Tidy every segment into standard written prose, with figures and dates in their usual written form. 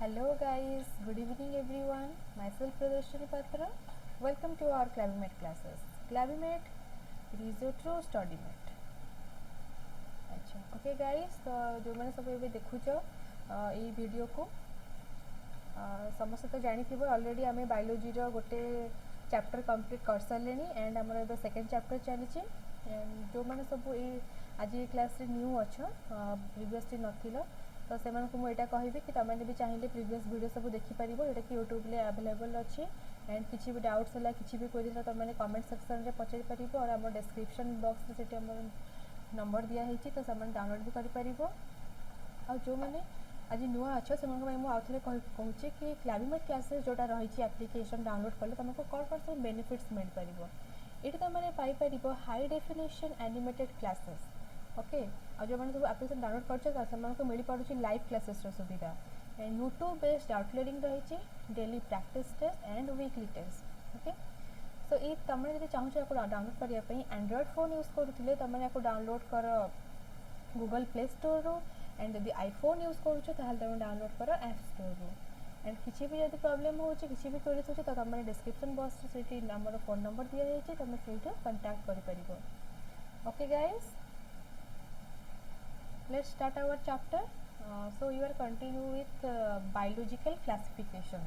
Hello guys, good evening everyone. Myself Pradarshini Patra. Welcome to our Clavimate classes. Clavimate, it is your true study mate. अच्छा okay guys, तो जो मैंने सब ये देखुच ये video को समस्त तो जानी थी ऑलरेडी आम बायोलोजी गोटे चैप्टर कंप्लीट कर सारे एंड आमर ए सेकेंड चैप्टर चली एंड जो मैंने सब ये आज ये क्लास न्यू अच्छा प्रिवियसली नथिल तो से मुझे कहबी कि तुमने भी चाहिए प्रीवियस वीडियो सब देखिपर जोटा कि यूट्यूब अवेलेबल अच्छी एंड किसी भी डाउट्स है किसी भी क्वेरी तुमने कमेंट सेक्शन में पचारि पार और आम डिस्क्रिप्शन बॉक्स से नंबर दिखाई तो से डाउनलोड भी कर जो मैंने आज नुआ अच्छ से आउे कहूँ कि क्लाविमेट क्लासेस जोटा रही एप्लिकेशन डाउनलोड कले तुमको कौन कौन सब बेनिफिट्स मिल पार ये तुमने पाइपर high definition animated classes okay जो मैंने सब एप्लिकेशन डाउनलोड कर मिल पार्टी लाइव क्लासेस सुविधा एंड यूट्यूब बेस्ड आउटलेरिंग रही daily practice test and weekly test okay so ये तुमने जब चाहूँ डाउनलोड करने एंड्रॉइड फोन यूज करुले तुमने या डाउनलोड कर गूगल प्ले स्टोर रू एंड जब आईफोन यूज करुच तुम डाउनलोड कर ऐप स्टोर रू एंड किसी भी जब प्रॉब्लम हो किसी भी क्वेरीज हो तो तुमने डिस्क्रिप्शन बॉक्स से आम फोन नंबर दिखाई तुम से कंटाक्ट कर okay guys let's start our chapter so you are continue with biological classification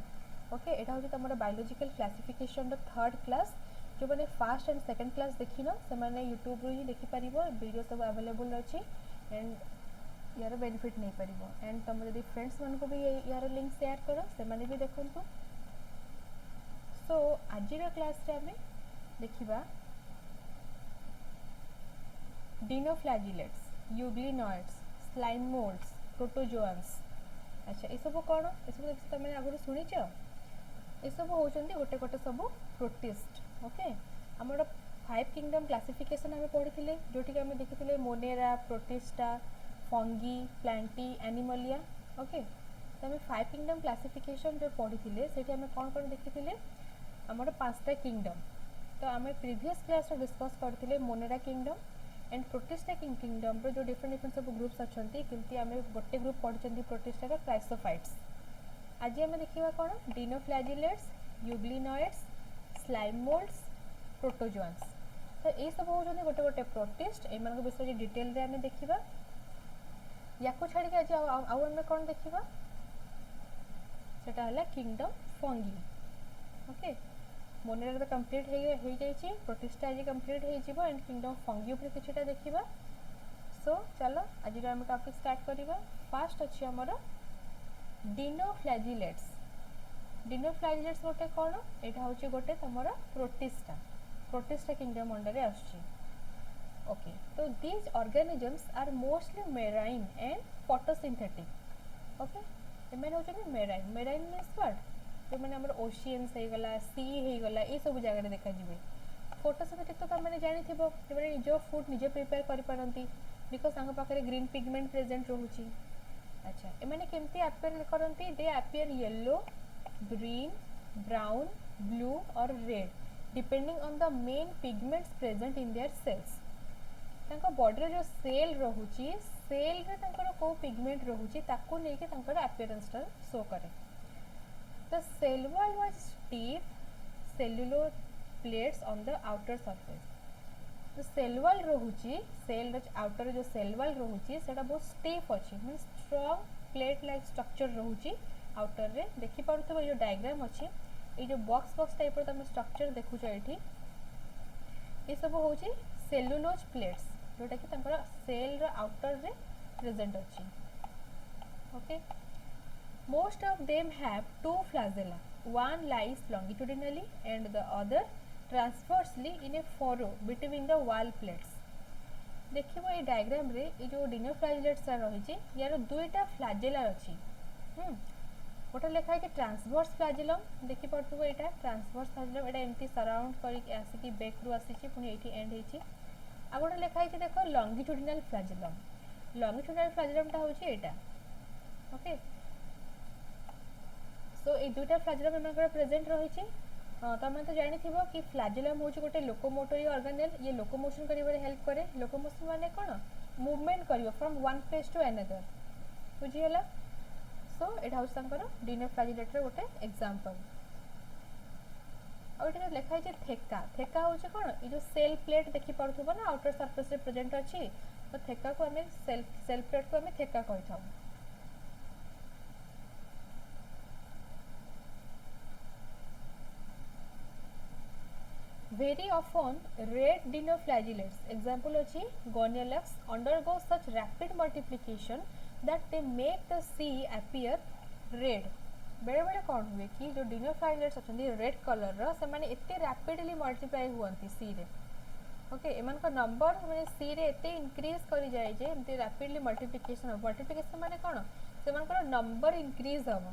okay एटा होची तमरा biological classification रो थर्ड क्लास जो माने फर्स्ट एंड सेकंड क्लास देखिनो से माने YouTube रो ही देखि परिबो वीडियो सब अवेलेबल अछि एंड यार बेनिफिट नै परिबो एंड तुम यदि फ्रेंड्स मन को भी यार लिंक शेयर करो से माने भी देखंतु सो आज रो क्लास रे हमें देखिबा dinoflagellates यूग्लिनॉइड्स स्लाइम मोल्ड्स प्रोटोजोआन्स अच्छा ये सब कौन ये सब तुम आगुरी शुणीच ये सब होचंदी गोटे गोटे सब प्रोटिस्ट ओके आमर 5 किंगडम क्लासिफिकेशन आम पढ़ी जोटि आम देखी Monera Protista fungi Plantae Animalia okay तो आम 5 किंगडम क्लासिफिकेशन जो पढ़ी से आम कौन कौन देखी आमर 5टा किंगडम तो आम प्रीवियस क्लास डिस्कस करते Monera kingdom and protista kingdom जो डिफरेंट डिफरेंट सब ग्रुप्स अच्छा किमती आम गोटे ग्रुप पढ़ी प्रोटिस्टा क्राइसोफाइट्स आज आम देखा कौन डिनोफ्लैजिलेट्स यूग्लिनॉइड्स स्लाइम मोल्ड्स प्रोटोजोआन्स तो ये सब होते गोटे गोटे प्रोटिस्ट एम विषय डिटेल रे आम देखा या छाड़ी आज आम कौन देखा सेटा किंगडम फंगी ओके मोनेरा तो कंप्लीट हो जाइए प्रोटिस्टा आज कंप्लीट हो एंड किंगडम फंगी उपर किछटा देखिबा सो चलो आज आम टॉपिक स्टार्ट करिबा फर्स्ट अछि हमर डिनोफ्लैजिलेट्स गोटे कौन एटा होची गोटे तमरा प्रोटिस्टा किंगडम अंडर रे आछि ओके तो these organisms are mostly marine and photosynthetic okay एमन होची मेराइन मीन्स व्हाट जो मैंने आम ओशियंस होगला सी होगला ये सब जगह देखा जी फोटोसिंथेटिक तो तुमने जानी थो जो निज फुड निजे प्रिपेयर करपारती बिकज पाखे ग्रीन पिगमेंट प्रेजेंट रोचे अच्छा एमने केमती अपेयर करती they appear yellow green brown blue और red depending on the main pigments present in their cells body जो सेल रोचे सेल रे को पिगमेंट रोचे ताकू लेकिन अपेयरेंस शो करे The cell wall was stiff cellular plates on the outer surface. तो cell wall रोहुची सेल आउटर जो cell wall रोहुची सेटा बहुत stiff अछि mean strong plate like structure रोहुची आउटर रे देखि पारुथबो जो डायग्राम अछि ए जो बॉक्स टाइप रो तमे स्ट्रक्चर देखुछ एठी ए सब होची सेलुलोज प्लेट्स जोटा कि तंकर सेल रो आउटर रे प्रेजेंट अछि okay Most of them have two flagella. One lies longitudinally and the other transversely in a furrow between the wall plates. देखिबो ए डायग्राम रे ए जो डिनोफ्लैजिलेट्स रही यार दुईटा फ्लैजेला अछि गोटे लिखा है कि ट्रांसवर्स फ्लैजेलम देखि पड़थबो एटा ट्रांसवर्स फ्लैजेलम एटा एमती सराउंड करी आसी बैक रु आसी पुनी एठी एंड हेची आ गोटे लिखा है कि देखो लॉन्गिट्यूडिनल फ्लैजेलम टा होची एटा ओके सो ये दुईटा फ्लैजेलम एमनकर प्रेजेंट रही तुम तो जानी थी कि फ्लैजेलम हूँ गोटे लोकोमोटरी ऑर्गेनेल ये लोकोमोशन करिबारे हेल्प करे लोकोमोशन माने कौन मूवमेंट करियो from one place to another बुझीगला सो एटा हूँ तांकर डिनोफ्लाजिलेटर गोटे एग्जांपल। और ये लिखाई है थेका। थेका हूँ कौन ये जो सेल प्लेट देखी पार्थुब ना आउटर सरफेस रे प्रेजेंट अच्छी, तो थेका को आम सेल प्लेट को आम थेका कही था। Very often, red dinoflagellates, example अच्छी Gonelyx, undergo such rapid multiplication that they make the sea appear red. बेले बेले कौन हुए कि जो डिनोफ्लाजिलेट्स अच्छी रेड कलर रो से माने इतने रैपिडली मल्टीप्लाई हुअंती सी रे। ओके एमान का नंबर माने सी रे इतने इंक्रीज करी जाए जे इतने रैपिडली मल्टीप्लिकेशन माने कौन से मान का नंबर इंक्रीज हम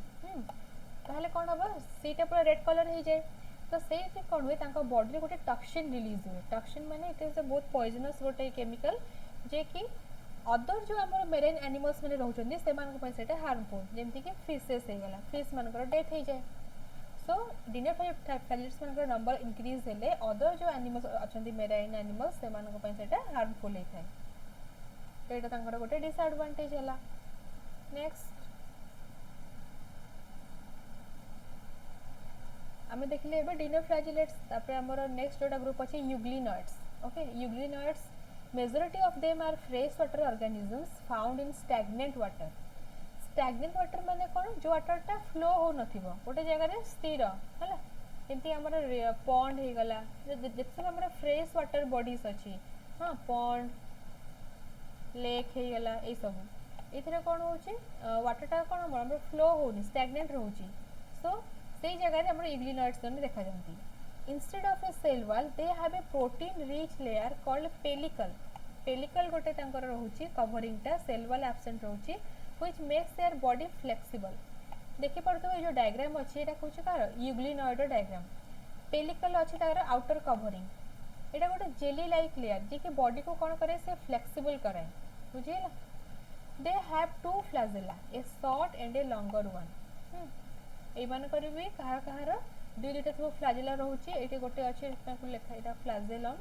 ताहले कौन हम सीटा पूरा रेड कलर हो जाए। तो से कौन हुए बॉडी गोटे टॉक्सिन रिलीज हुए। टॉक्सिन माने इट इज बहुत पॉइजनस गोटे केमिकल जे कि अदर जो आम मेरेन एनिमल्स मैंने रोचे से हार्मफुल जमती कि फिशेस हो गला फिश मान डेथ हो जाए। सो डिनोफ्लाजिलेट्स मान नंबर इंक्रीज हेले अदर जो एनिमल्स अच्छा मेराइन एनिमल्स से हार्मफुल होता है। तो यहाँ गोटे डिसएडवांटेज है। नेक्स्ट आम देखिले डिनोफ्लाजिलेट्स तापर हमर नेक्स्ट जोटा ग्रुप अच्छे euglenoids. Okay euglenoids majority of them are fresh water organisms found in stagnant water. Stagnant water माने कौन जो वाटरटा फ्लो हो नथिबो गोटे जगह स्थिर है जमती हमर पॉन्ड हो गला जिते हमर फ्रेश वाटर बॉडीज अच्छी हाँ पॉन्ड लेक हो गला ये सब ये कौन हो वाटरटा कौन हम फ्लो होनी स्टैग्नेंट रोची। सो से जगह हम यूग्लिनॉइड्स देखा जाती। Instead of a cell wall they have a protein rich layer called pellicle. Pellicle गोटे रोचे कवरिंगटा सेल वॉल एब्सेंट रोचे which makes their body flexible. देखि पारथो ये जो डायग्राम अच्छी एटा कहूँ कार यूग्लिनॉइड डायग्राम पेलिकल अच्छी तार आउटर कवरिंग एटा गोटे जेली लाइक लेयर जी कि बॉडी को कौन करे से फ्लेक्सिबल कराए बुझीला। They have two flagella a short and a longer one. एमानकर भी कहार कहार दुई दुईटा सब फ्लाजेला रोचे ये गोटे अच्छे लिखा यहाँ फ्लाजेलम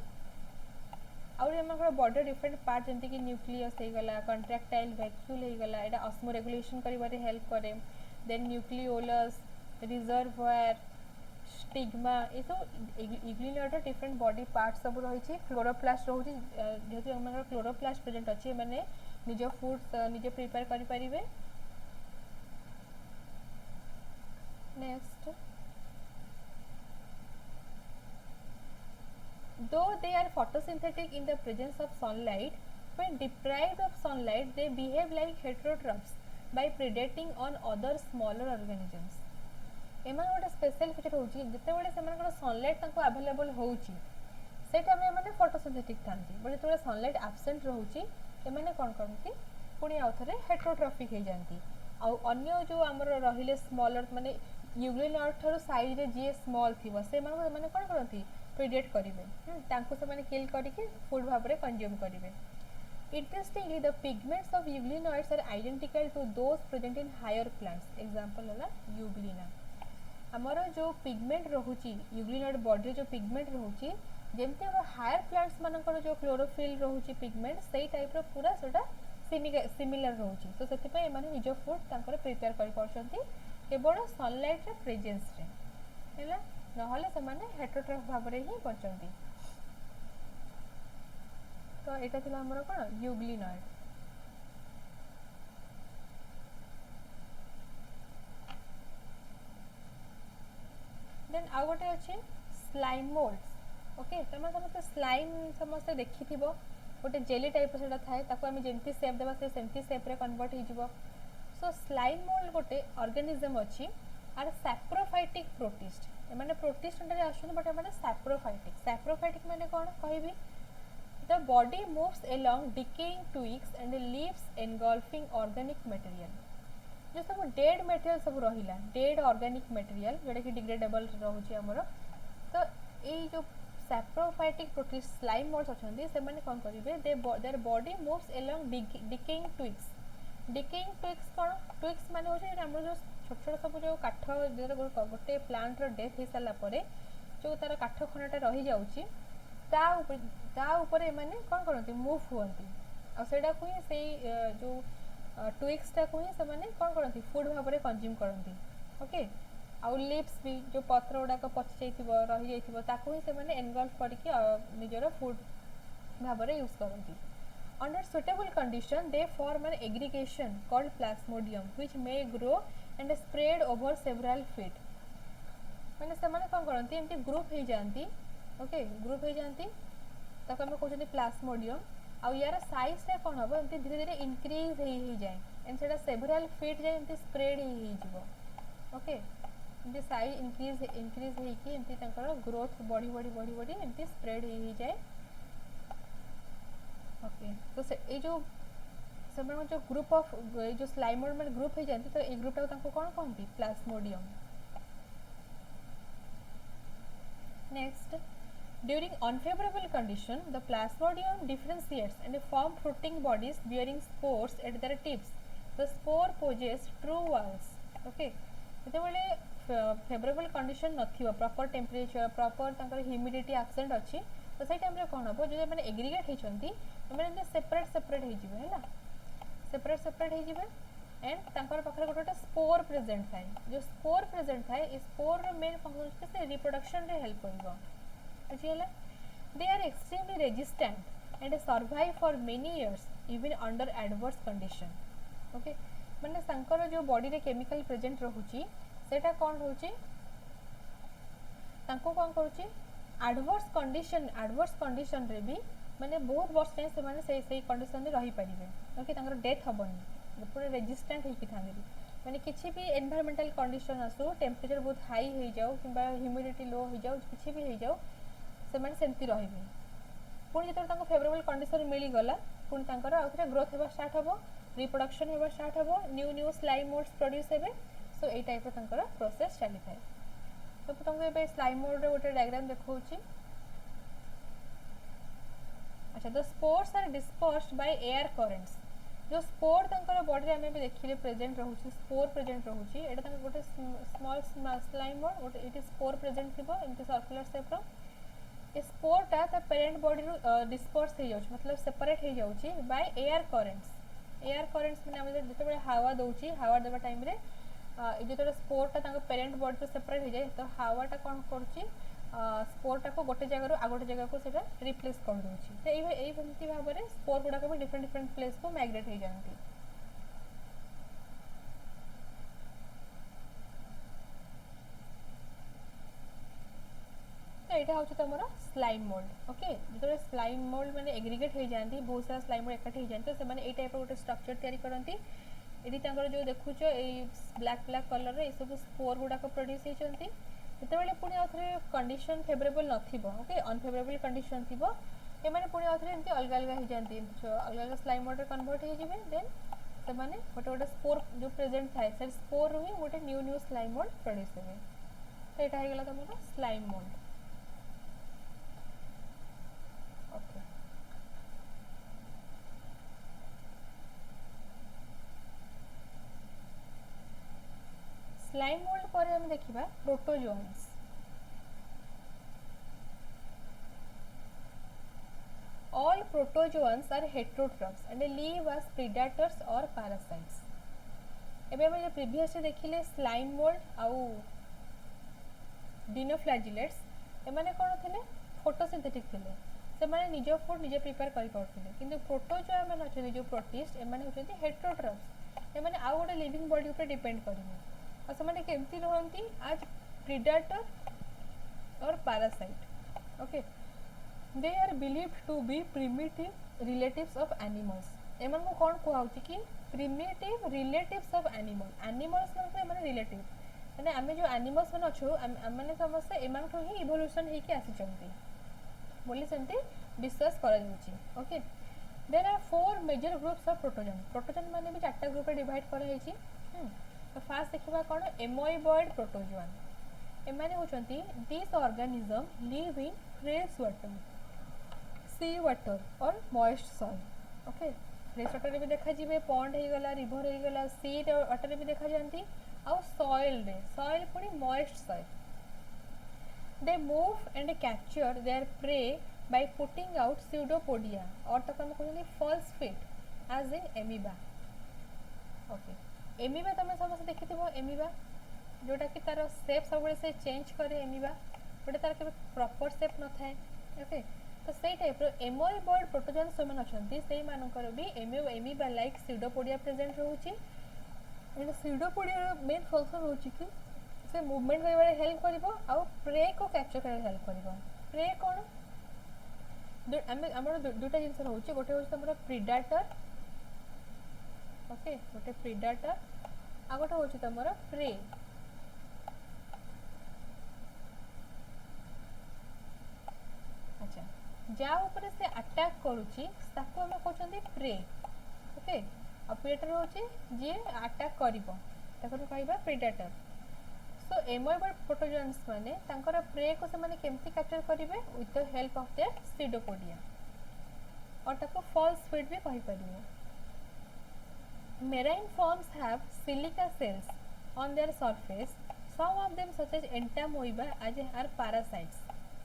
आउर एम बॉडी डिफरेंट पार्ट जमती कि न्यूक्लियस हो गला कंट्राक्टाइल वैक्यूल हो गला यहाँ ऑस्मो रेगुलेशन करिबारे हेल्प करे। देन न्यूक्लियोलस रिजर्वोयर स्टिग्मा ये सब यूग्लिनॉइड डिफरेंट बॉडी पार्ट सब रही। क्लोरोप्लास्ट रोचे जेहेतु आम क्लोरोप्लास्ट प्रेजेंट अच्छे मैंने निज फूड निजे प्रिपेयर करें। Next though they are photosynthetic in the presence of sunlight, when deprived of sunlight they behave like heterotrophs by predating on other smaller organisms. एमान गोटे स्पेशल फीचर होची जितेबाला से सनलाइट आवेलेबल होची से टाइम में photosynthetic था but जिते sunlight absent रोचे एमाने कौन करती पुणी आउ थे हेट्रोट्रॉफिक हो जाती। अन्य जो आमर रहिले स्मॉलर माने यूग्लिनॉइड ठारू साइज रे जी स्मॉल थिबो से माने कौन करती प्रिडेट करेंगे तांको से माने किल करके फूड भाव में कंज्यूम करेंगे। Interestingly the pigments of euglenoids are identical to those present in higher plants. Example है यूग्लिना आमर जो पिगमेंट रोची यूग्लिनॉइड बॉडी जो पिगमेंट रोची जमती हम हायर प्लांट्स मानकर जो क्लोरोफिल रोची पिगमेंट से टाइप पूरा सेटा सिमिलर रोची। तो से निज फूड प्रिपेयर कर केवल सनलाइट प्रेजेंस रे नहले से हेट्रोट्रॉफ भाव में ही बचती। तो यहाँ थी आमर कौन यूग्लिनॉइड। देन आउ गोटे अच्छे स्लाइम मोल्ड्स। ओके तुम समस्त स्लाइम समस्त देखि गोटे जेली टाइप से थाए आम जमी सेप देवा से सेमती सेप्रे कन्वर्ट हो। सो स्लाइम मोल्ड गोटे ऑर्गेनिज्म अच्छी आर सैप्रोफाइटिक प्रोटिस्ट एमाने प्रोटिस्ट अंडर आसुन बट एमाने सैप्रोफाइटिक माने कौन कहबी the body moves along decaying twigs and leaves engulfing organic material. जो सब डेड मटेरियल सब रहिला डेड ऑर्गेनिक मटेरियल जोटा कि डिग्रेडेबल रोचे हमर। तो ये जो सैप्रोफाइटिक प्रोटिस्ट स्लाइम मोल्ड्स अच्छे से कौन करेंगे their body moves along decaying twigs. Decaying twigs कौन ट्विग्स माने हो जो छोट छोट सब जो काठ गोटे प्लांट डेथ हो सारापर जो तार काठ खनाटा रही जाऊँगी ता ऊपर एमाने कौन करती मूव हुआ आटा को ही से जो ट्विक्सटा को ही से कौन करती फूड भाव में कंज्यूम करती ओके आउ लिप्स भी जो पत्र गुड़ाक पचि रही ही से एनगल्फ करके निजर फूड भाव में यूज करती under suitable condition they form an aggregation called plasmodium which may grow and spread over several feet मैंने से कौन करती एमती ग्रुप हो जाती ओके ग्रुप हो जाती ताको हम कहते प्लास्मोडियम आउ यार साइज टा कौन हम एमती धीरे धीरे इंक्रीज हो जाए एंड से सेवराल फीट जाए एमती स्प्रेड हो ओके एमती साइज इंक्रीज होकी एमती ग्रोथ बढ़ी बढ़ी बढ़ी बढ़ी एमती स्प्रेड हो जाए ओके तो ये जो जो ग्रुप ऑफ जो स्लाइमर में ग्रुप हो जाती तो ये ग्रुप टाको कौन कहती plasmodium next during unfavourable condition the plasmodium differentiates and form fruiting bodies bearing spores at their tips the spore possess true walls okay जितेबाला फेवरेबल कंडीशन नथिबो प्रॉपर टेम्परेचर प्रॉपर ह्यूमिडिटी एक्सेंट अच्छी तो से टाइम कौन हम जो मैंने एग्रीगेट होती मैंने सेपरेट सेपरेट है सेपरेट सेपरेट हो एंड पाखे गोटे गोटे स्पोर प्रेजेंट थाए जो स्पोर प्रेजेंट थाए ये स्पोर मेन फंक्शन से रिप्रोडक्शन रे हेल्प करिवो बुझिगला they are extremely resistant and survive for many years even under adverse condition okay माने संकर जो बॉडी रे केमिकल प्रेजेंट रहउची सेटा कौन होची तांको कौन करूची एडवर्स कंडीशन रे भी माने बहुत वर्ष जाए से माने से कंडीशन रे रही परिबे ओके तांकर डेथ हबनी पूरा रेजिस्टेंट होकी थांदे माने किछि भी एनवायरमेंटल कंडीशन आसो टेम्परेचर बहुत हाई हो जाओ किंबा ह्यूमिडिटी लो हो जाओ किछि भी हो जाओ से माने सेमती रहिबे पुणी जतरे तांको फेवरेबल कंडीशन मिली गला पुणी तांकर आउथरे ग्रोथ हेबा स्टार्ट हबो रिप्रोडक्शन हेबा स्टार्ट हबो new new slime modes produce हेबे सो ए टाइप रो तांकर प्रोसेस चली थाए तो तुमको ए स्लाइम मोड रे गोटे डायग्राम देखौची अच्छा the spores are dispersed by air currents जो स्पोर तंकर बॉडी में भी देखिले प्रेजेंट रहउची स्पोर प्रेजेंट रहउची एटा तंकर गोटे स्मॉल स्लाइम मोड गोटे इट स्पोर प्रेजेंट थिबो एमती सर्कुलर शेप रो ए स्पोर ता पेरेंट बॉडी रो डिस्पर्स हो जाउची मतलब सेपरेट हो जाउची बाय एयर करेंट्स माने हम जते बळे हवा दउची हवा देबा टाइम रे जते स्पोर ता तंकर पेरेंट बॉडी तो सेपरेट हो जाए तो हवा ता कोन करची स्पोर टाको गोटे जगह आ गोटे जगह को सेटा रिप्लेस कर दोची तो एई भमती भाव में स्पोर गुडा को भी डिफरेंट डिफरेंट प्लेस को माइग्रेट हो जाती तो यहाँ हूँ तुम स्लाइम मोल्ड ओके जो स्लाइम मोल्ड मैंने एग्रीगेट हो जाती बहुत सारा स्लाइम मोल्ड एकाठी हो जाती तो से टाइप गोटे स्ट्रक्चर तैयारी करती ये जो देखुच ब्लैक ब्लैक कलर ये सब स्पोर गुड़ाक प्रोड्यूस होती जितेबाला पुणी आउे कंडीशन फेवरेबल नोके अनफेवरेबल कंडीशन थी ये पुणी आउे एमती अलग अलग हो जाती अलग अलग स्लाइम मोड कन्वर्ट हो देन से गोटे गोटे स्पोर जो प्रेजेंट थाए से स्पोर ही गोटे new new slime mould produce हे तो यहाँ होगा तुम slime mould okay slime mould पर हम देखिबा protozoans all protozoans are heterotrophs and live as predators or parasites एबे हम जो प्रीवियसली देखिले स्लाइम मोल्ड आउ डिनोफ्लैजिलेट्स एमाने कोन थिले फोटोसिंथेटिक थिले से माने निज फूड निजे प्रिपेयर करि पाउथिले किंतु प्रोटोजोआ माने अछि जो प्रोटिस्ट एमाने होछथि हेटेरोट्रॉफ्स एमाने आउ गोटे लिविंग बॉडी ऊपर डिपेंड करिवे और से केमती रहती आज प्रिडेटर और parasite okay they are believed to be primitive relatives of animals एमन को कौन कहउची कि प्रिमिटिव रिलेटिव्स ऑफ एनिमल्स माने रिलेटिव माने आमे जो एनिमल्स मन अछु माने समस्त एमन को ही इवोल्यूशन हेकी आसीचंती बोली सेंती विश्वास करा जाउची okay there are 4 major groups of protozoan माने भी चारटा ग्रुप रे डिवाइड करा हेची तो फास्ट देखा कौन एमोइबॉइड प्रोटोजोआन एमाने होचंती this organism live in fresh water sea water और moist soil okay fresh water रे भी देखा जिवे पॉन्ड हे गला रिवर हे गला सी वाटर रे भी देखा जानती और सॉइल पुनी moist soil they move and capture their prey by putting out pseudopodia और तक हम कहते false feet as in amoeba amoeba तुम समस्त देखि एमिबा जोटा कि तार सेप सब से चेंज करे एमिबा गोटे तार के प्रॉपर सेप न थाए ओके तो सही टाइप रो एमोइबॉइड प्रोटोजोआ जो मैंने अच्छा से मानकर भी एमिबा लाइक सीडोपोडिया प्रेजेंट रोचे सीडोपोडिया मेन फंक्शन हो कि से मूवमेंट कर हेल्प कर आउ प्रे को कैप्चर कर हेल्प कर प्रे कौन आम दुटा जिन रोचे गोटे हूँ तुम प्रिडाटर ओके गोटे प्रिडाटर आ गोटे हूँ तुम प्रे अच्छा जा ऊपर से अटैक करुच्ची ताको हम कहते प्रे ओके आ प्रेडेटर हूँ जी अटैक कर प्रिडाटर सो एमोइबॉइड प्रोटोजोआन्स माने तांकर प्रे को से माने केमती कैप्चर करिवे with the help of their pseudopodia और ताको फॉल्स फीड भी कहि परिवे marine forms have silica shells on their surface some of them such as Entamoeba as are parasites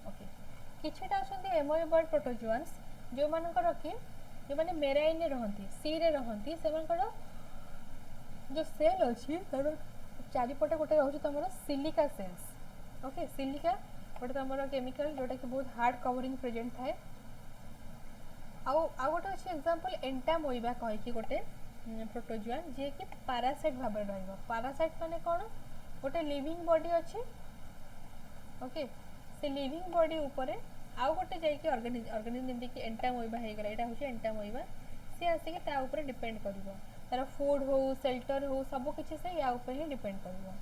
okay किछटा अछंती एमोइबॉइड प्रोटोजोआन्स जो मानकर कि जो माने मेराइन रे रहंती सी रे रहंती से मानकर जो सेल अछि तार चारिपटे गोटे रोचे तुम सिलिका सेल्स ओके सिलिका गोटे तुम केमिकल जोटा कि बहुत हार्ड कवरिंग प्रेजेंट थाए आउ गोटे अच्छे एग्जांपल एंटामोइबा कहीकि गोटे प्रोटोजोआन जी कि पैरासाइट भाव में रहिबो पैरासाइट माने कौन गोटे लिविंग बॉडी अच्छी ओके से लिविंग बॉडी ऊपर आउ गोटे जाइए ऑर्गेनिज्म जमी कि एंटामोइबा हो गला यहाँ हूँ एंटामोइबा सी आसिक ता ऊपर डिपेंड करिवो तार फूड हो सेल्टर हो सब किसी से या ऊपर ही डिपेंड करिवो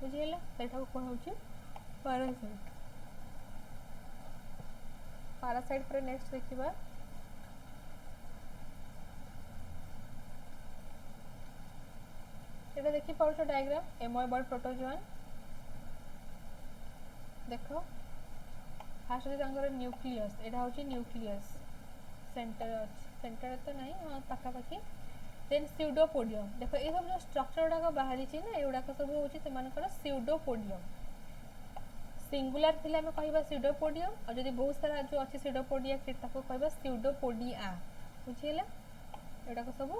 बुझिगला सेटा को कौन होची पैरासाइट पैरासाइट पर नेक्स्ट देखिबा एटा देखि पाउछो डायग्राम एमोइबॉइड प्रोटोजोआन देखो फास्ट तांकर न्यूक्लियस एटा होची न्यूक्लियस सेंटर तो नहीं हाँ पाखापाखि देन स्यूडोपोडियम देखो ये सब जो स्ट्रक्चर गुड़ाक बाहरी ना युड़ाक सब हूँ स्यूडोपोडियम सिंगुलर थिले आम कहबा स्यूडोपोडियम और जब बहुत सारा जो अच्छी स्यूडोपोडिया कहबा स्यूडोपोडिया बुझीगला एटाक सब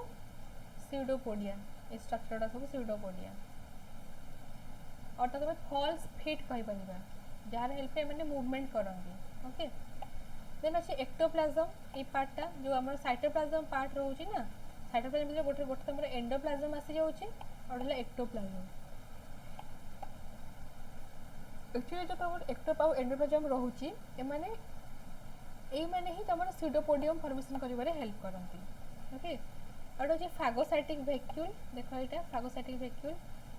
स्यूडोपोडिया ये स्ट्रक्चर गुड़ा सब स्यूडोपोडिया और तुम फॉल्स फिट कहीपर जार हेल्प मैंने मूवमेंट करती ओके देन अच्छे एक्टोप्लाज्म ये पार्टा जो आम साइटोप्लाज्म पार्ट रोचे ना साइटोप्लाज्म गोटे गोटे तुम एंडोप्लाज्म आसी जाऊँगी और एक्टोप्लाज्म एक्चुअली जो तुम एक्टोप आउ एंडोप्लाज्म रोचे ये ही तुम स्यूडोपोडियम फॉर्मेशन कर हेल्प करती ओके और हूँ फागोसाइटिक वैक्यूल देख यहाँ फागोसाइटिक वैक्यूल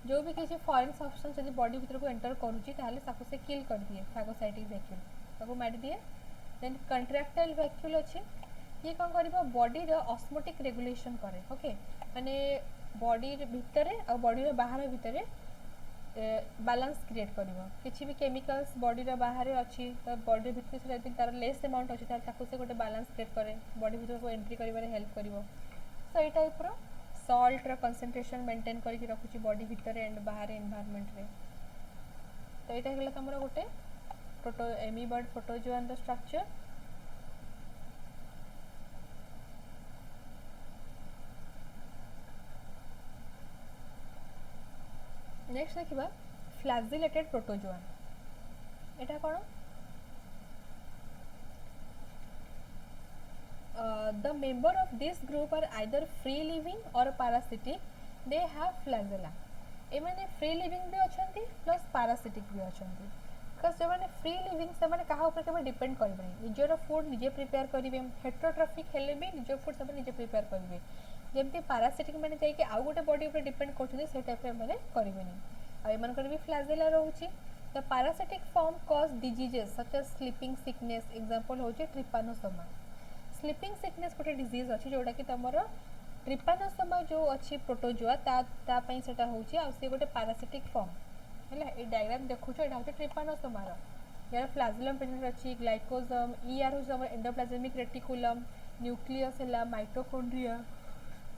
जो भी किसी फॉरेन सब्सटेंस यदि बॉडी भीतर को एंटर करुँचे से किल कर दिए फागोसाइटिक वैक्यूल ताको मारी दिए देन कंट्राक्टाइल वैक्यूल अच्छे ये कौन कर बॉडी ऑस्मोटिक रेगुलेशन करे ओके माने बॉडी भितर और बॉडी बाहर भितर बैलेंस क्रिएट कर किसी भी केमिकल्स बॉडी बाहर अच्छी तो बॉडी भितर से तार लेस अमाउंट अच्छी से गोटे बैलेंस क्रिएट करे बॉडी भीतर को एंट्री कर हेल्प कर सो ये टाइप रो सॉल्ट कंसंट्रेशन मेंटेन करके रखुची बॉडी भितर एंड बाहर एनवायरनमेंट रे तो यहाँ है तुम गोटे proto amoeboid protozoan structure next देखा फ्लैजिलेटेड प्रोटोजोआन एटा कौन the member of this group are either free living or parasitic they have flagella ए माने फ्री लिविंग भी अच्छी प्लस पारासिटिक भी अच्छी बिकज जो मैंने फ्री लिविंग से मैंने कहा ऊपर केवल डिपेंड करेंगे निजर फुड निजे प्रिपेयर करेंगे हेट्रोट्रॉफिक हेले भी निज फुड सब निजे प्रिपेयर करेंगे जमती पारासिटिक मैंने जाइए आउ गोटे बॉडी ऊपर डिपेंड कर टाइप मैंने करेंगे आम भी फ्लैजेला रोचे the parasitic form cause diseases such as sleeping sickness example होचे ट्रिपानोसोमा स्लीपिंग सिकनेस गोटे डिजीज अच्छी जोटा कि तुम ट्रिपानोसोमा जो अच्छी प्रोटोजोआ तापाई सेटा होची आ सी गोटे पैरासिटिक फॉर्म है ये डायग्राम देखुछ एटा होचे ट्रिपानोसोमार यार फ्लैजिलम प्रेजेंट अच्छी ग्लाइकोजम यार होचे एंडोप्लाज्मिक रेटिकुलम न्यूक्लियस है माइटोकॉन्ड्रिया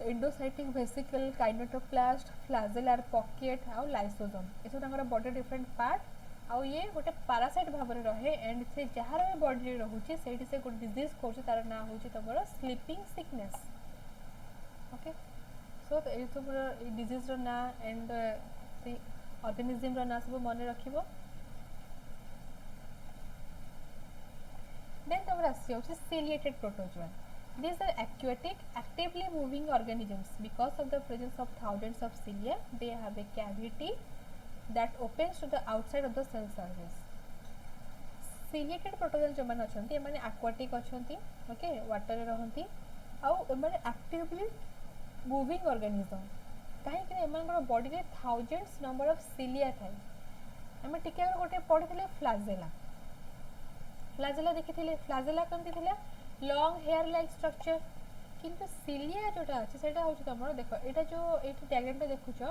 एंडोसाइटिक वेसिकल काइनेटोप्लास्ट फ्लैजेलर पॉकेट आ लाइसोसोम ये सब बॉडी डिफरेंट पार्ट आउ ये गोटे पैरासाइट भाव में रहे एंड से जार भी बॉडी रोचे से गोटे डिजीज कर तार ना हूँ तुम स्लीपिंग सिकनेस ओके सो तो ये सब डिजीज ना एंड से ऑर्गेनिज्म ना सब मन रखिबो देन तमर आसी ciliated protozoa. These are aquatic, actively moving organisms. Because of the presence of thousands of cilia, they have a cavity that opens to the outside of the cell surface. Ciliated protozoa जो माने अछंती ए माने aquatic अछंती okay water रे रहंती आउ ए माने actively moving organism काहे कि एमानकर body रे thousands number of cilia थाए हमें टिके गोटे पढिथिले फ्लाजेला फ्लाजेला देखिथिले फ्लाजेला केमती थिला लॉन्ग हेयर लाइक स्ट्रक्चर किंतु सिलिया जोटा अछि सेटा होछि तमरो देखो एटा जो एटा डायग्राम देखुछो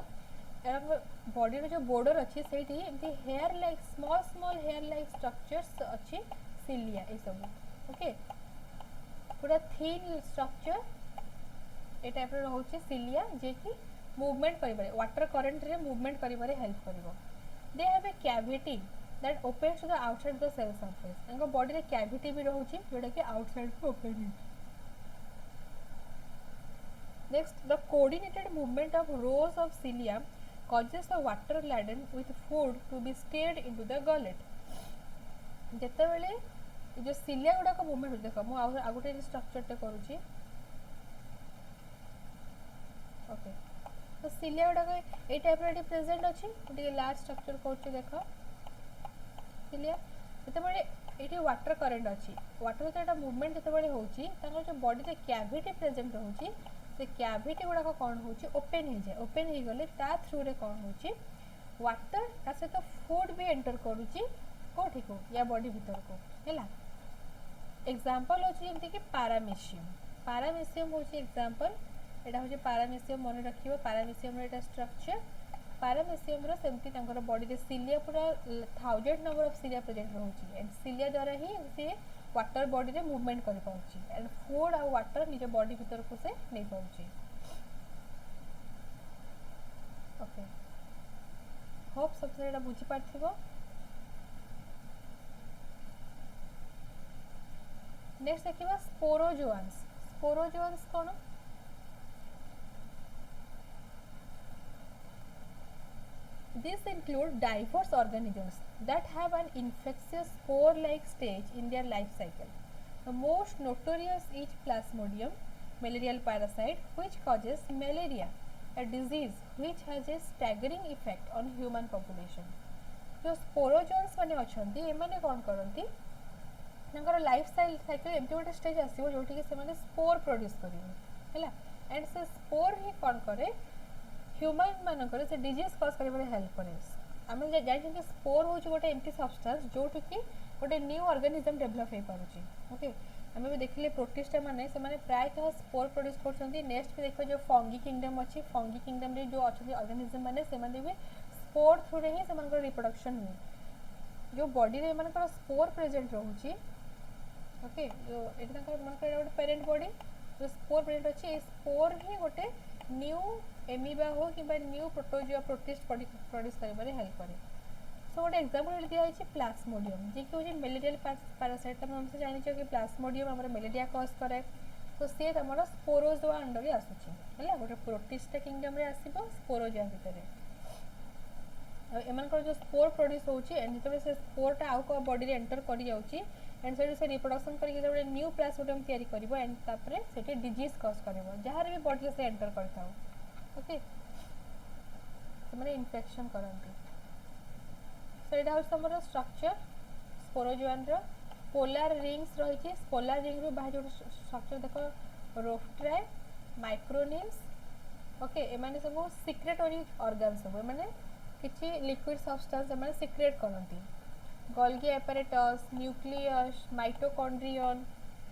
एरम बॉडी रो जो बॉर्डर अछि सेठी एमती hair like small small hair like structures अछि सिलिया ए सब ओके पूरा थिन स्ट्रक्चर ए टाइप रो होछि सिलिया जे कि मूवमेंट करिबारे वाटर करंट रे मूवमेंट करिबारे हेल्प करिवो they have a cavity that opens to the outside of the cell surface एंगो बॉडी रे कैविटी भी रहउछि जोटा कि आउटसाइड को ओपन है next the coordinated movement of rows of cilia causes the water laden with food to be stirred into the gullet जते बेले जो सिलिया गुडा को मूवमेंट देखो मु आगुटे स्ट्रक्चर टे करूछि ओके तो सिलिया गुडा को ए टाइप रे प्रेजेंट अछि टे लार्ज स्ट्रक्चर करछि देखो सिलिया जते बेले एठी वाटर करंट अछि वाटर तो एटा मूवमेंट जते बेले होछि तांगर जो बॉडी रे कैविटी प्रेजेंट रहउछि से कैविटी गुडा को कोन होछि ओपन हे जाय ओपन हे गले ता थ्रू रे कोन होछि वाटर ता से तो फूड भी एंटर करूछि कोठी को या बॉडी भीतर को हैला एग्जांपल होछि जेमति कि पारामेसियम होछि एग्जांपल एटा होछि पारामेसियम मन रखिबो पारामेसियम रे एटा स्ट्रक्चर पारामेसियम रो सेमती तांकर बॉडी रे सिलिया पूरा 1000 नंबर ऑफ सिलिया प्रेजेंट रहउछि एंड सिलिया द्वारा ही से वाटर बॉडी रे मूवमेंट करि पाउछि एंड फूड आ वाटर निज बॉडी भीतर को से नै पाउछि ओके होप सब एटा बुझि पारथिबो नेक्स्ट देखिबा स्पोरोजोआन्स कोन These include diverse organisms that have an infectious spore-like stage in their life cycle. The most notorious is Plasmodium, malarial parasite, which causes malaria, a disease which has a staggering effect on human population. जो sporozoans माने अछंती ए माने कोन करंती नंगर life cycle एमती गोटे stage आसीबो जोठी के से माने spore produce करिवो हैला and से स्पोर ही कोन करे ह्यूमन मानकर से डिजीज कॉज करबे हेल्प करे आमे जाय कि स्पोर होची गोटे एम्प्टी सब्सटेंस जोटु कि गोटे न्यू ऑर्गेनिज्म डेवलप हे पारुची ओके आमे भी देखिले प्रोटिस्टा माने से माने प्राय तो स्पोर प्रोड्यूस करछंती नेक्स्ट भी देखो जो फंगी किंगडम अछि फंगी किंगडम रे जो अछि ऑर्गेनिज्म माने से माने भी स्पोर थ्रू रे ही से मानकर रिप्रोडक्शन हुए जो बॉडी रे मानकर स्पोर प्रेजेंट रहउची ओके जो एटा मानकर गोटे पेरेंट बॉडी जो स्पोर प्रेजेंट अछि ए स्पोर ही गोटे न्यू एमीबा हो कि न्यू प्रोटोजोआ प्रोटिस्ट प्रोड्यूस करबारे हेल्प करे सो गोटे एग्जांपल दिया है प्लास्मोडियम जे कि होची मैलेरियल पैरासाइट हम से जानि छ कि प्लास्मोडियम हमर मैलेरिया कॉज करे तो से हमर स्पोरोजोआ अंडर रे आसुची हैला गोटे प्रोटिस्टा किंगडम रे आसीबो स्पोरोजोआ भीतर एमन जो स्पोर प्रोड्यूस होची एंड जब से स्पोरटा आउ को बॉडी रे एंटर करि जाउची एंड से रिप्रोडक्शन करके गोटे न्यू प्लास्मोडियम तयारी करबो एंड तापरे सेटे डिजीज कॉज करबो जहार भी बॉडी से एंटर करताओ ओके तो माने इन्फेक्शन करंती सो एटा होस हमर स्ट्रक्चर स्पोरोजोआन रो पोलर रिंग्स रहिछि पोलर रिंग रो बाहे जो स्ट्रक्चर देखो रोफ्ट्राई माइक्रोनिम्स ओके ए माने सब सिक्रेटरी ऑर्गन सब माने किछि लिक्विड सब्सटेंस माने सिक्रेट करंती गोल्गी एपैरेटस न्यूक्लियस माइटोकॉन्ड्रियन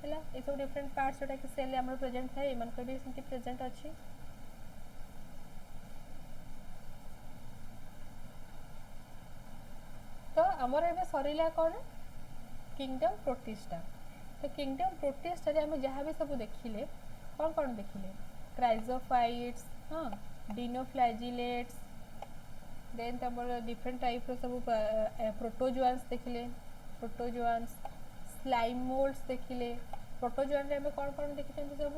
हैला ए सब डिफरेंट पार्ट्स जोटा कि सेल हमर प्रेजेंट है एमन को भी सेंति प्रेजेंट अछि तो हमर एबे सरीला कोन किंगडम प्रोटिस्टा तो किंगडम प्रोटिस्टा रे हम जहां भी सब देखिले कोन देखिले क्राइजोफाइट्स हां डिनोफ्लैजिलेट्स देन तमर डिफरेंट टाइप रो सब प्रोटोजोआन्स देखिले प्रोटोजोआन्स स्लाइम मोल्ड्स देखिले प्रोटोजोआन रे हम कोन देखिछन सब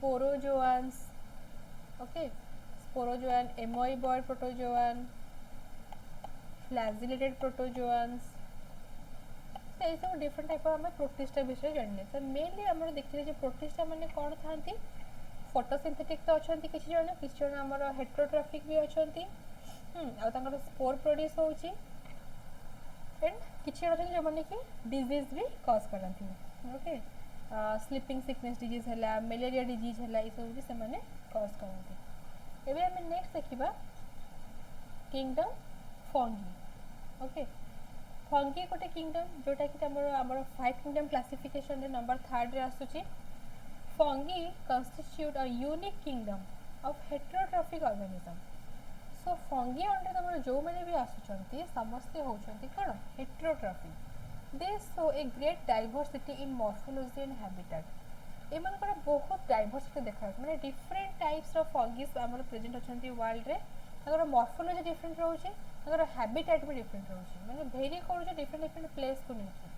स्पोरोजोआन्स, ओके, स्पोरोजोआन, एमोइबॉयड प्रोटोजोआन, फ्लैजिलेटेड प्रोटोजोआन्स। तो ये सब डिफरेंट टाइप आम प्रोटिस्टा विषय जानले। तो मेनली आम देखिए जो प्रोटिस्टा मैंने कौन था, फोटोसिंथेटिक तो अच्छा किसी जन आमर हेट्रोट्रॉफिक भी अच्छा, आर स्पोर प्रोड्यूस होची एंड किसी अच्छा जो मैंने कि डिजीज भी कज करती, ओके, स्लीपिंग सिकनेस डिजीज है, मलेरिया डिजीज है, ये सब भी से कज करती। एबे आम नेक्स्ट देखा किंगडम फंगी, ओके। फंगी गोटे किंगडम जोटा कि आमर 5 किंगडम क्लासिफिकेशन नंबर 3rd रे आसुची। Fungi constitute a unique kingdom of heterotrophic organism. So fungi under तुम जो मैंने भी आसुचंती समस्ते होचंती कौन heterotrophic. They show a great diversity in morphology and habitat. एमनकर बहुत डाइवर्सिटी देखा माने डिफरेंट टाइप्स ऑफ फंगीज आमर प्रेजेंट अछंती वर्ल्ड रे। ताकर मॉर्फोलॉजी डिफरेंट रोचे, ताकर हैबिटेट भी डिफरेंट रोचे, माने भेरी करूचे डिफरेंट डिफरेंट प्लेस को लेके।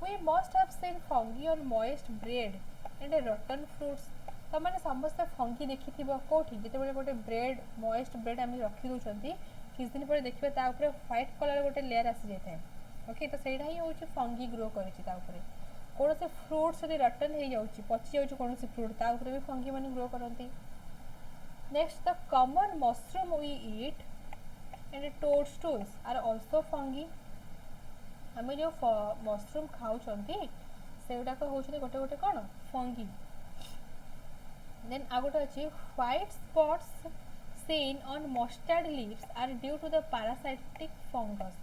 We must have seen fungi on moist bread and rotten fruits. तो मैंने समस्त फंगी देखी कौटी जिते गोटे ब्रेड मॉइस्ट ब्रेड आम रखी दूसरी किस दिन पर देखिए व्हाइट कलर गोटे लेयर आसी जाए, ओके। तो सहीटा ही हूँ फंगी ग्रो कर कौन से फ्रुट्स यदि रटन हो जाऊँगी पची जाऊँ कौन फ्रुट ताऊपर भी फंगी मैंने ग्रो करती। Next the common mushroom we eat and toadstools are also fungi. आम जो मशरूम खाऊँ से गुड़ाक हूँ गोटे गोटे कौन फंगी। देन आ गोटे अच्छी white spots seen on mustard leaves are due to the parasitic fungus.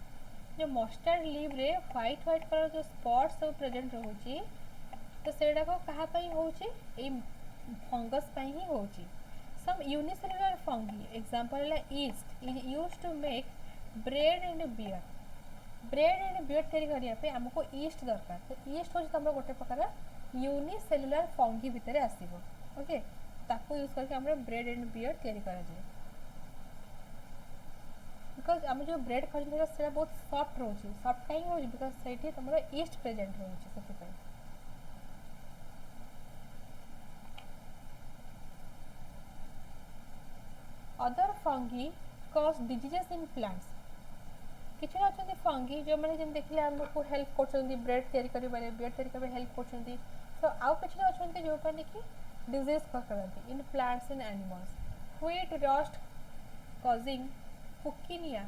जो मस्टर्ड लीव रे व्हाइट व्हाइट कलर जो स्पॉट्स सब प्रेजेंट रोचे तो सेडाक कहाँ होची फंगस ही होची। सम यूनिसेलुलर फंगी एग्जांपल है yeast is used to make bread and beer. Bread and beer तैयारी करने आमको ईस्ट दरकार। तो ईस्ट हूँ तुम गोटे प्रकार यूनिसेलुलर फंगी भितर आसो, ओके। ताको यूज करके हम ब्रेड एंड बियर तैयारी करा जाए। बिकज आम जो ब्रेड खाते से बहुत सफ्ट रोचे, सफ्ट कहीं हो बिकज से तुम ईस्ट प्रेजेंट रोचे। Other fungi cause diseases in plants. किसी अच्छा फंगी जो मैंने जब देखिए आमको हेल्प कर ब्रेड तैयारी कर बियर तैयारी कर हेल्प कर। तो आउ किसी अच्छा जो मैंने कि डिजीज करती in plants and animals. Wheat rust causing Puccinia.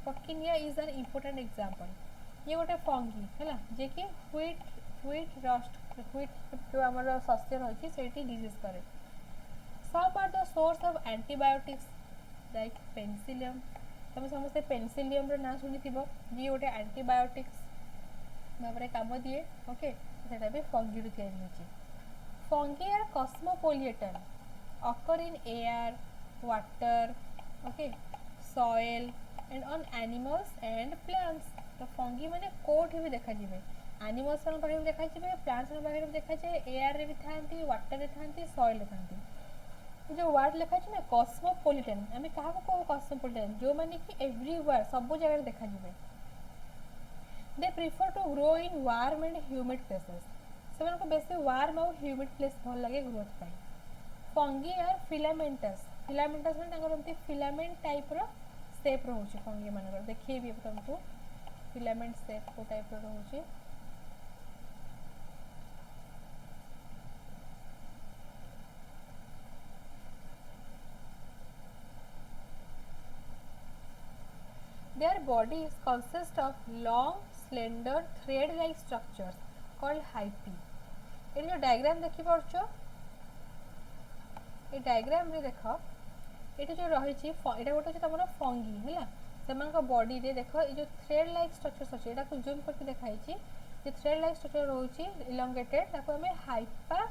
Puccinia is an important example. ये गोटे फंगी है जे कि व्हीट रस्ट व्हीट जो आम शस्य रही है डिजीज करे। Some are the source of antibiotics like penicillium. तुम समस्ते पेनिसिलियम ना शुणी जी गोटे एंटीबायोटिक्स भाव में काम दिए, ओके। सेटा भी फंगी तैयारी होची। Fungi are cosmopolitan occur in air, water, okay, soil and on animals and plants। तो फंगी माने कोठी भी देखा जिवे, एनिमल्स मान पाखे भी देखा जिवे, प्लांट्स मान पाखे भी देखा जाए, एयर रे भी थांती, वाटर रे थांती, सॉइल रे थांती। जो वर्ड लिखा है ना कॉस्मोपोलिटन, आम क्या कहो कॉस्मोपोलिटन जो माने कि एवरीवेयर सब जगह देखा जिवे। They prefer to grow in warm and humid places. से बेसी वार्म और ह्यूमिड प्लेस भल लगे ग्रोथ पाई। Fungi are filamentous. फिलामेंटस मैंने फिलामेंट टाइप रो शेप रोचे फंगी मान देखिए भी तुमको फिलामेंट शेप को टाइप रोचे। Their bodies consist of long, slender, thread-like structures called hyphae। ये जो डायग्राम देखी पार्छ ये डायग्राम रे देख ये जो रही ये गोटे तुम फंगी है से बॉडी रे देख ये जो थ्रेड लाइक स्ट्रक्चर्स अच्छे यहाँ जूम करके देखाई जो थ्रेड लाइक स्ट्रक्चर रोचे इलंगेटेड आम हाइपा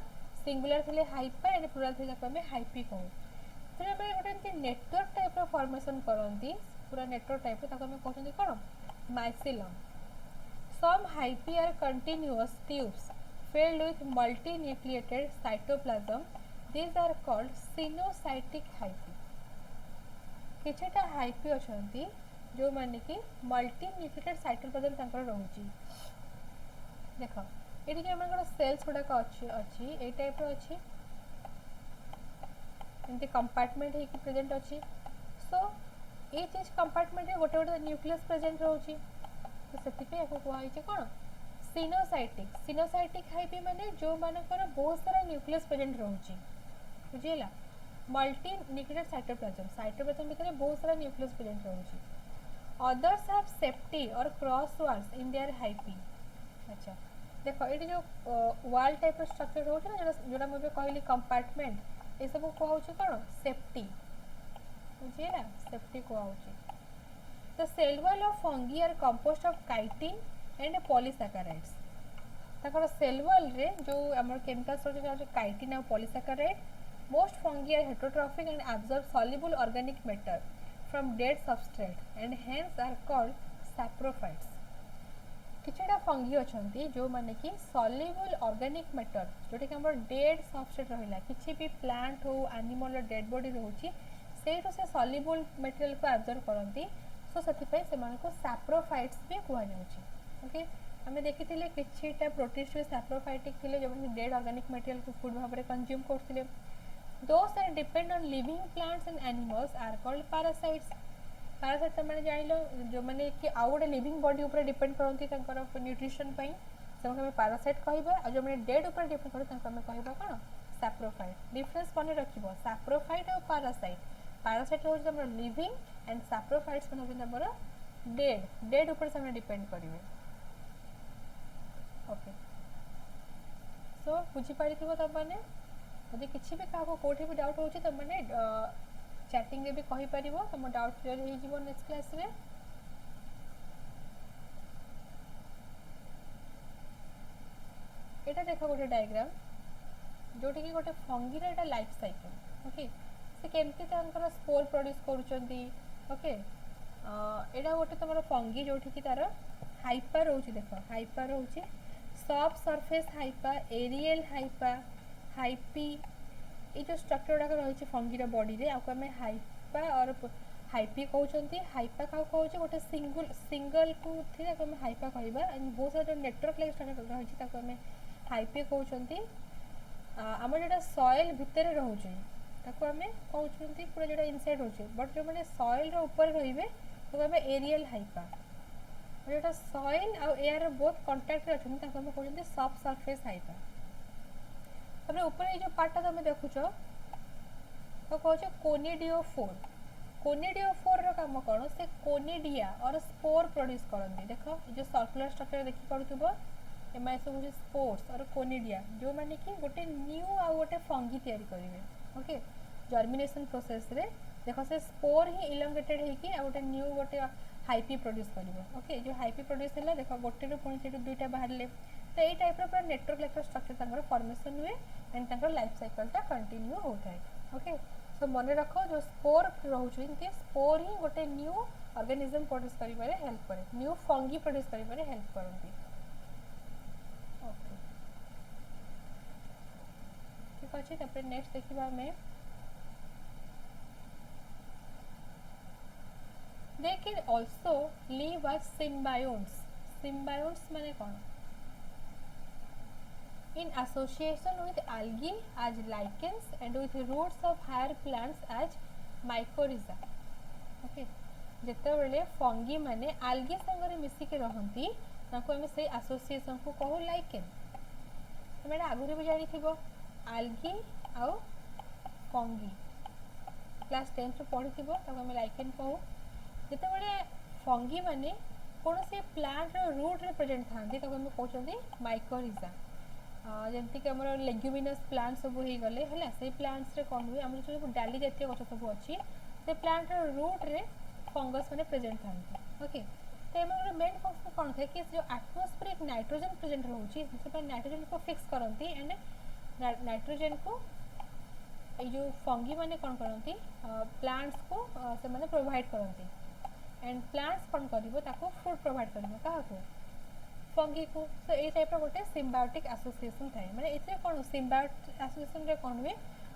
सिंगुलर थे हाइपा एंड प्लुराल थे आम हाइपी कहूँ। तो गोटे नेटवर्क टाइप फॉर्मेशन करती पूरा नेटवर्क टाइप कहते कौन mycelium. Some hyphae are continuous tubes filled with multinucleated cytoplasm. These are called sinusotic hyphae। किछटा हाइपी अछंती जो माने कि मल्टीन्यूक्लिएटेड साइटोप्लाज्म तांकर रहउची। देखो एटी जो हमर सेल्स गुडा अच्छी अच्छी ए टाइप रो अच्छी एमती कंपार्टमेंट है प्रेजेंट अच्छी सो ये चीज कंपार्टमेंट गोटे गोटे न्यूक्लियस प्रेजेंट रोचे तो से कहुई कौन सिनोसाइटिक सिनोसाइटिक हाइपी माने जो मानकर बहुत सारा न्यूक्लियस प्रेजेंट रोचे बुझीला मल्टी न्यूक्लियर साइटोप्लाज्म भितर बहुत सारा न्यूक्लियस प्रेजेंट रोचे others have septae or cross walls in their hyphae अच्छा देखो ये जो वाल टाइप स्ट्रक्चर रोचे ना जोड़ा मुझे कहली कंपार्टमेंट ये सब कहूँ कौन सेफ्टी बुझीला सेफ्टी कहूँ The cell wall of fungi are composed of chitin and polysaccharides. Takar cell wall रे जो हमर chemical structure है chitin और polysaccharide. Most fungi are heterotrophic and absorb soluble organic matter from dead substrate and hence are called saprophytes. किछटा fungi अछंती जो माने कि soluble organic matter जोटा कि हमर dead substrate रहिला किछि भी plant हो animal dead body रहउची सेठो से soluble material को absorb करंती सो से सैप्रोफाइट्स भी कहुच्छे ओके आम देखी किटा प्रोटिस्ट सैप्रोफाइटिक थे जो डेड ऑर्गेनिक मटेरियल को फूड भाव में कंज्यूम करते those are depend on living plants and animals are called parasites parasite मैंने जान जो मैंने कि आउ गोटे लिविंग बॉडी ऊपर डिपेंड करती न्यूट्रिशन से पैरासाइट कहबा और जो मैंने डेड ऊपर डिपेंड कहबा कौन सैप्रोफाइट डिफरेंस मन रखिबो सैप्रोफाइट और पैरासाइट पैरासाइट हूँ तुम लिविंग एंड सैप्रोफाइट्स हूँ तुम डेड डेड ऊपर से डिपेंड करेंगे ओके सो बुझीपार तुमने यदि किसी भी क्या कौटी भी डाउट होती तुम मैंने चैटिंग रे भी कहीपर तुम डाउट क्लियर हो नेक्स्ट क्लास रे एटा देख गोटे डायग्राम जोटी कि गोटे फंगीर एटा लाइफ साइकिल ओके से केमती स्पोर प्रोड्यूस करुँच ओके एटा गोटे तुम फंगी जो तार हाइपा रोचे देख हाइपा रोचे soft surface hypha aerial hypha hyphae ये जो स्ट्रक्चर गुड़ाक रही फंगीर बॉडी रे आपको आम हाइपा और हाइपी कहते हाइपा क्या कहूँ गोटे सिंगल को थी हाइपा कह बहुत सारा जो नेटवर्क लाइक स्ट्रक्चर रही हाइपी कहते आम जो सॉइल भितर रोचे ताको आमे कहउछंती पूरा जेटा इनसाइड होचे बट जो माने सॉइल रो ऊपर रहिबे तो आमे एरियल हाइपा जेटा सॉइल आ एयर बोथ कांटेक्ट रे अछन ताको आमे कहउछंती सॉफ्ट सरफेस हाइपा तबे ऊपर ए जो पार्टटा तुम देखुछो तो कहउछ कोनिडियोफोर रो काम कोन से कोनिडिया और स्पोर प्रोड्यूस करंती देखो जो सर्कुलर स्ट्रक्चर देखि पड़ुतबो एमा सब होचे स्पोर्स और कोनिडिया जो माने कि गोटे न्यू आ गोटे फंगी तयारी करिवे ओके जर्मिनेशन प्रोसेस रे देखो से स्पोर ही इलंगेटेड है कि गोटे न्यू गोटे हाइपी प्रोड्यूस करिवो ओके जो हाइपी प्रोड्यूस हैला देखो गोटे रो पुणी से दुईटा बाहरले तो एई टाइप रो पूरा नेटवर्क लाइक स्ट्रक्चर तंगर फॉर्मेशन हुए एंड तंगर लाइफ साइकिल ता कंटिन्यू होता है ओके सो मन रखो जो स्पोर रहउछिंती स्पोर ही गोटे न्यू ऑर्गेनिज्म प्रोड्यूस करिबारे हेल्प करे न्यू फंगी प्रोड्यूस करिबारे हेल्प करंती ओके ठीक अच्छे तापर नेक्स्ट देखिबा हमें they can also live as symbionts माने कौन in association with algae as lichens and with roots of higher plants as mycorrhiza okay जेते बेले फंगी माने algae संगरे मिसी के रहंती ताको हम से एसोसिएशन को कहू लाइकेन तमे आगुरी भी जानि थिबो algae आउ फंगी क्लास 10 रे पढ़ी थिबो ताको हम लाइकेन कहू जिते बड़े फंगी माने कौन से प्लांट रूट रे प्रेजेंट थांती ताको हम कहउछंती माइकोरिजा जमती कि हमर लेग्युमिनस प्लांट सब हो गले हला से प्लांट्स रे कोन हुए हमर जो डाली जातीय गछ सब अछि से प्लांट रो रूट रे फंगस माने प्रेजेंट थांती ओके तो हमर मेन फंक्शन कोन थे कि जो एटमॉस्फेरिक नाइट्रोजन प्रेजेंट रहउची से पर नाइट्रोजन को फिक्स करंती एंड नाइट्रोजन को ए जो फंगी माने कोन करंती प्लांट्स को से माने प्रोवाइड करंती एंड प्लांट्स कौन करिवो ताको फूड प्रोवाइड करिवो काहाको फंगी को तो ए टाइप रो गोटे सिम्बायोटिक एसोसिएशन थाए माने एथे कोन सिम्बायोटिक एसोसिएशन रे कोन हुए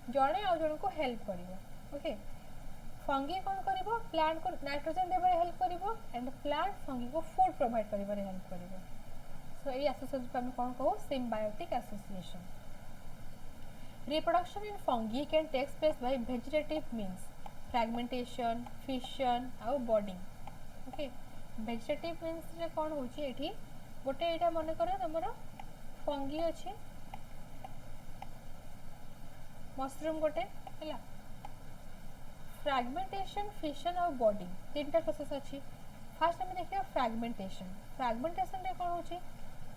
जणे आ जण को हेल्प करिवो ओके फंगी कौन करिवो प्लांट को नाइट्रोजन देबे हेल्प करिवो एंड प्लांट फंगी को फूड प्रोवाइड करिवो हेल्प करिवो सो ए एसोसिएशन को हम कोन कहू symbiotic association Reproduction in fungi can take place by vegetative means, fragmentation, fission और budding. Okay, vegetative means रे कौन होची एठी गोटे एटा मन करो तमरो फंगी अछि मशरूम गोटे हैला फ्रैगमेंटेशन फिशन और बॉडिंग तीनटा प्रोसेस अछि फास्ट हम देखियो फ्रैगमेंटेशन रे कौन होची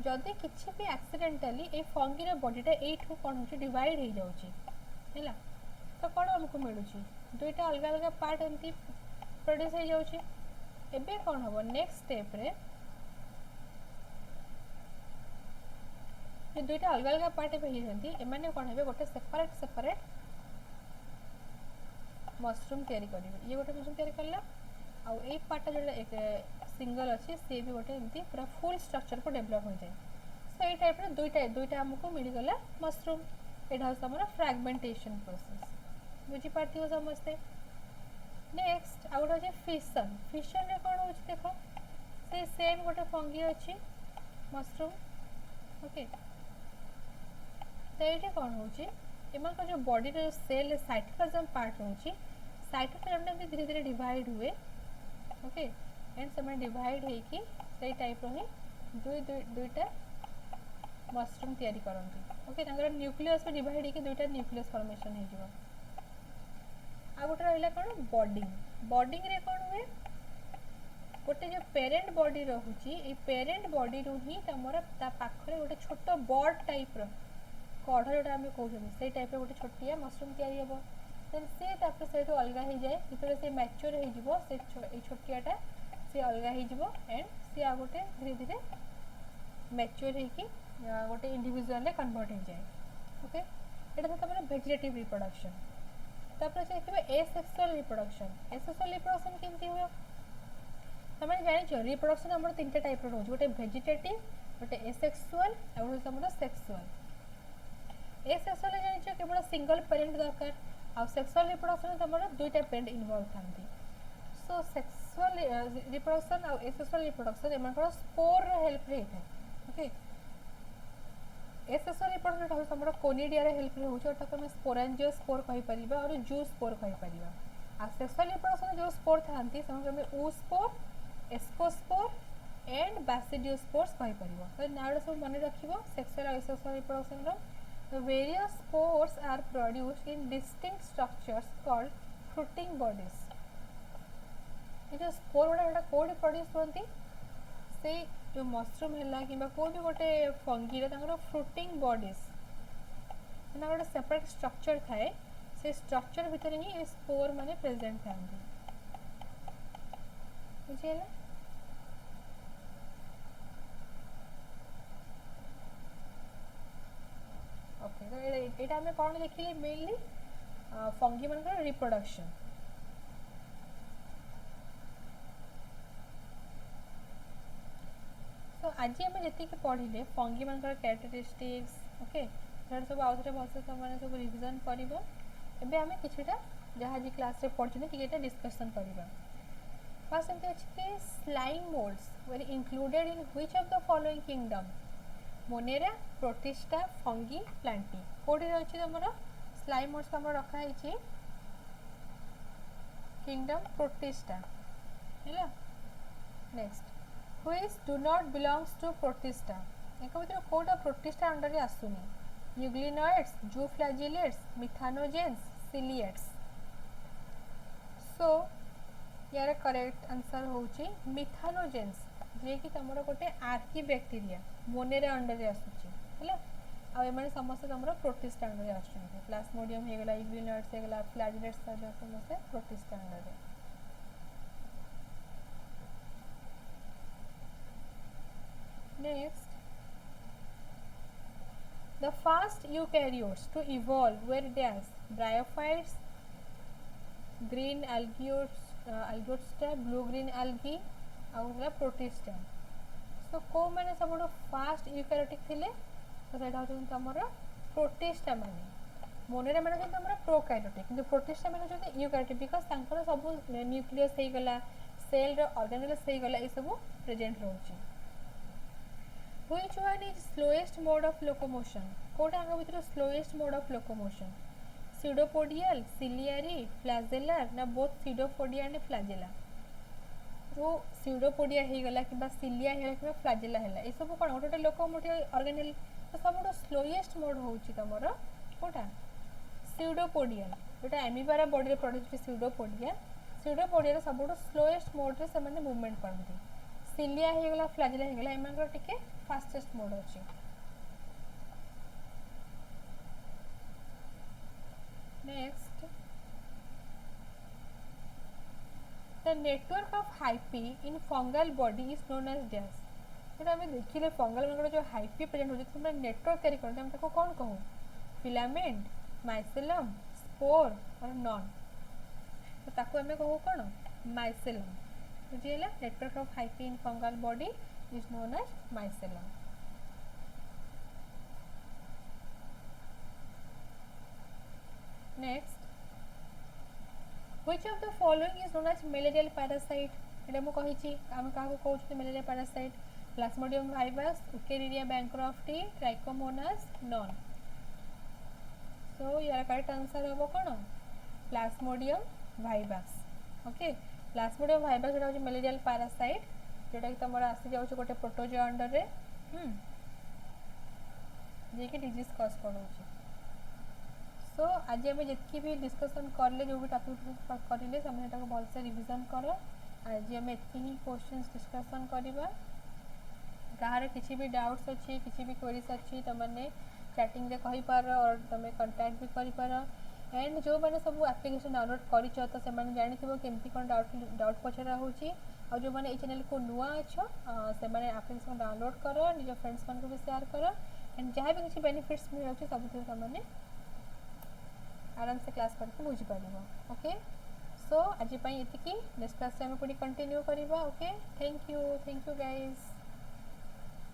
जदि किछि भी एक्सीडेंटली ए फंगी रे बॉडीटा एठू कौन होची डिवाइड हो जाउची हैला तो कौन हमको मिलुची दुईटा अलग अलग पार्ट एमती प्रोड्यूस हो जाउची एबे कौन हबो नेक्स्ट स्टेप रे ये दुईटा अलग अलग पार्ट पे ही जंती एमाने कौन हेबे गोटे सेपरेट मशरूम तैयारी करिवे ये गोटे मशरूम तैयारी करला आ ए पार्ट जो एक सिंगल अच्छे सी भी गोटे एमती पूरा फुल स्ट्रक्चर को डेवलप हो जाए सो ये टाइप रे दुईटा हमको मिल गला मशरूम एटा हमर फ्रैगमेंटेशन प्रोसेस बुझी पारती हो समझते नेक्स्ट आ गोटे है फिशन रे कौन हो देखो से सेम गोटे फंगी अच्छी मशरूम ओके तो ये कौन हो एम जो बॉडी रो सेल साइटोप्लाज्म पार्ट रोची साइटोप्लाज्म धीरे धीरे डिवाइड हुए ओके एंड से डिवाइड होगी से टाइप रो ही दुईटा मशरूम तैयारी करती ओके न्यूक्लियस में डिवाइड होगी दुईटा न्यूक्लियस फॉर्मेशन हो आ गोटे रहा कौन बॉडिंग रे कौन हुए गोटे जो पेरेंट बॉडी रोचे पेरेंट बॉडी रू ही तुम पाखे गोटे छोट बर्ड टाइप रो कढ़ जोटा आम कहते से टाइप गोटे छोटिया मशरूम तैयारी हम देन सी से अलग हो जाए जो सी मैच्योर हो छोटियाटा सी अलग हो एंड सी आ गोटे धीरे धीरे मैच्योर हो गोटे इंडिविजुअल कन्वर्ट हो जाए ओके ये तुम वेजिटेटिव रिप्रोडक्शन तापर से देखिए एसेक्सुअल रिप्रोडक्शन केमती हुए तुम जान रिप्रोडक्शन आम तीन टाइप रोज गोटे वेजिटेटिव गोटे एसेक्सुअल और गोटे तुम सेक्सुअल एसेक्सुअल जान केवल सिंगल पेरेंट दरकार आ सेक्सुअल रिप्रोडक्शन तुम दुईटा पेरेंट इनवॉल्व थांती सो सेक्सुअल रिप्रोडक्शन आ एसेक्सुअल रिप्रोडक्शन एम स्पोर हेल्प रे ओके एसेक्सुअल रिप्रोडक्शन हूँ तुम कोनिडिया हेल्प हो स्पोरांजियो स्पोर कहीपर और जू स्पोर कहीपर आ सेक्सुअल रिप्रोडक्शन जो स्पोर था ऊ स्पोर एस्कोस्पोर एंड बैसिडियोस्पोर्स कहीपर तो ना सब मन रख सेक्सुअल और asexual reproduction The various spores are produced in distinct structures called fruiting bodies. ये जो स्पोर गुड़ा कौट प्रोड्यूस होती से जो मशरूम है कि कोई भी गोटे फंगी फ्रुटिंग बॉडीज गोटे सेपरेट स्ट्रक्चर थाए से स्ट्रक्चर भितर ही स्पोर माने प्रेजेंट था बुझे ओके तो ये आम कौन देखिए मेनली फंगी मान रिप्रोडक्शन तो आज आम जी पढ़े फंगी मान कैरेक्टरिस्टिक्स ओके सब आउ थे भलसे सब रिविजन कर आम किछटा जहाँ जी क्लास रे पढ़ते डिस्कसन करवा फर्स्ट एमती अच्छे slime moulds were included in which of the following kingdom Monera Protista fungi Plantae कौटी अच्छी तुम स्लाइम मोल्ड्स तुम रखाई किंगडम प्रोटिस्टा है next which do not belongs to Protista एक भर कौटा प्रोटिस्टा अंडर रे आसुनी यूग्लिनॉइड्स जूफ्लैजिलेट्स मिथानोजेन्स सिलिएट्स सो यार करेक्ट आंसर होची मिथानोजेन्स जे कि तुम गोटे आर्की बैक्टीरिया मोनेरा अंडर आसूची है आ समस्त तुम protista under आसुच्च Plasmodium होगला euglenoids होगला flagellates समस्त protista under next the first eukaryotes to evolve were dash bryophytes green algosta blue green algae आउला प्रोटिस्टा सो को माने सब फास्ट यूकैरियोटिक थिले तो सेटा होचन तमरो प्रोटिस्टा माने मोनेरा माने होचन तमरो प्रोकैरियोटिक किंतु प्रोटिस्टा माने होचन यूकैरियोटिक बिकॉज़ तांकर सब न्यूक्लियस हे गला सेल रो ऑर्गेनेल्स हे गला ए सब प्रेजेंट रहउची Which one is slowest mode of locomotion? कोटा आंग भीतर slowest mode of locomotion? Pseudopodial, ciliary, flagellar ना both pseudopodia and flagella? जो pseudopodia हो गला कि cilia हो गला कि flagella है ये सब कौन गोटे लोकोमोटिव ऑर्गेनेल तो सब स्लोएस्ट मोड होची तमरो कोटा pseudopodial जोटा एमीबारा बॉडी रे प्रोड्यूस pseudopodia pseudopodia सब स्लोएस्ट मोड रे से माने मूवमेंट करती सिलिया हो गला फ्लैजेला हो गला एमान टिके फास्टेस्ट मोड अछि next the network of hyphae in fungal body is known as dash जोटा हम देखिले फंगल मन जो हाइपी प्रेजेंट होजे तो नेटवर्क तयारी करते हम ताको कोन कहू फिलामेंट माइसेलम स्पोर और नॉन तो ताको हमें कहू कोन माइसेलम बुझिएला network of hyphae in fungal body is known as mycelium next which of the following is known as malarial parasite एटा मु कहि छी हम काहा को कहू छी malaria parasite Plasmodium vivax Wuchereria bancrofti Trichomonas none so यार करेक्ट आंसर होबो कोन Plasmodium vivax okay Plasmodium vivax जोटा होची मैलेरियल पैरासाइट जोटा कि तमरा आसी जाउछ गोटे प्रोटोजोआ अंडर रे जे कि डिजीज कॉज करूछ सो आज हम जितकी भी डिस्कशन करले जो भी टॉपिक करिले समय को भल से रिवीजन करो आज हम एतकी ही क्वेश्चंस डिस्कशन करबा कहार किसी भी डाउट्स अच्छी किसी भी क्वेरीज अच्छी तो मैंने चैटिंग रे कहि पार और तमे कांटेक्ट भी करि पार एंड जो मैंने सब एप्लिकेशन डाउनलोड करिछ तो से माने जानि थिबो केमती कोन डाउट पछरा होची और जो मैंने ए चैनल को नुआ अच्छो से माने एप्लिकेशन डाउनलोड करो निज फ्रेंड्स मन को भी शेयर करो एंड जहाँ भी किसी बेनिफिट्स मिल होची सब से माने आराम से क्लास करके बुझी पारिबो ओके सो आज पई एतिकी नेक्स्ट क्लास में पूरी कंटिन्यू करिबा ओके थैंक यू गाइस